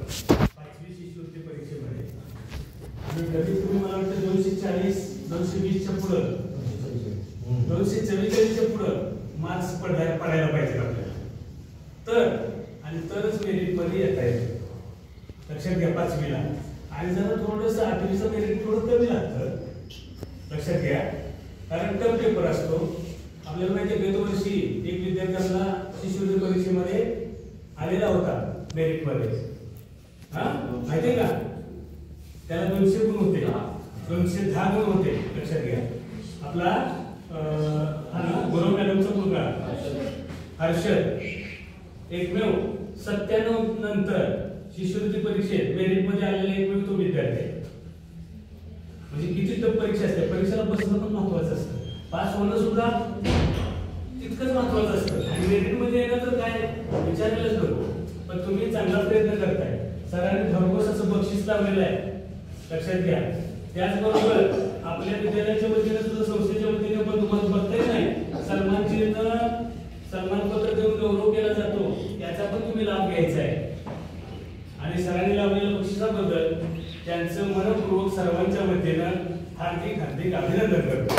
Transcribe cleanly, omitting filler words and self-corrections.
5वी शिष्यवृत्ती परीक्षेमध्ये आणि कधी तुम्ही मला वाटतं 240 220च्या पुढं 244च्या पुढं मार्क्स पडायला पाहिजे आपल्याला तरच मेरिटमध्ये येता येतं. लक्षात घ्या 5वीला. आणि जरा थोडंसं 8वीचं मेरिट थोडं कमी लागतं, लक्षात घ्या, कारण टफ पेपर असतो. आपल्याला माहिती आहे गतवर्षी एक विद्यार्थ्यांना शिष्यवृत्ती परीक्षेमध्ये आलेला होता मेरिटमध्ये, माहिती आहे का, त्याला 200 गुण होते, 210 गुण होते. लक्षात घ्या. आपला गुरव मॅडमचा मुलगा हर्षद एकमेव 97 नंतर शिष्यवृत्ती परीक्षेत मेरिटमध्ये आलेला एकमेव तो विद्यार्थी आहे. म्हणजे किती टफ परीक्षा असते, परीक्षेला बसणं पण महत्वाचं असतं, पास होणं सुद्धा तितकंच महत्वाचं असतं. आणि मेरिटमध्ये येणं तर काय विचारायलाच नको, पण तुम्ही चांगला प्रयत्न करताय. सरांनी भरघोस असं बक्षीस लावलेलं आहे, लक्षात घ्या. त्याचबरोबर आपल्या विद्यालयाच्या वतीने सुद्धा संस्थेच्या वतीने पण तुम्हाला बघताय नाही सन्मानपत्र देऊन गौरव केला जातो, याचा पण तुम्ही लाभ घ्यायचा आहे. आणि सरांनी लावलेल्या बक्षिसाबद्दल त्यांचं मनपूर्वक सर्वांच्या वतीनं हार्दिक अभिनंदन करतो.